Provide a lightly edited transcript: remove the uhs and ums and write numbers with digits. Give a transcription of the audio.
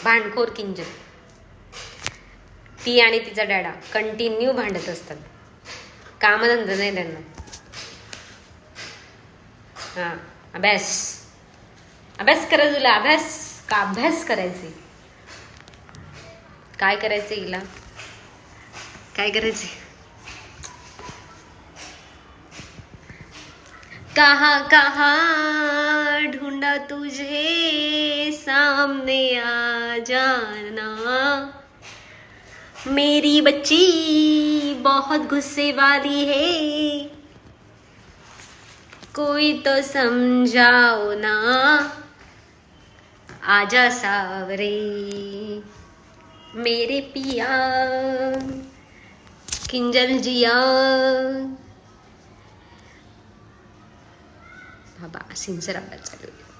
भांडखोर किंजल. ती आणि तिचा डॅडा कंटिन्यू भांडत असतात. कामधंदा नाही त्यांना. हा, अभ्यास अभ्यास करा तुला. अभ्यास का अभ्यास करायचे. काय करायचं हिला. काय करायचे. कहाँ कहाँ ढूंढा तुझे सामने आ जाना. मेरी बच्ची बहुत गुस्से वाली है, कोई तो समझाओ ना. आजा सावरे मेरे पिया किंजल जिया. बाबा सिन्सर अभ्यास चालू आहे.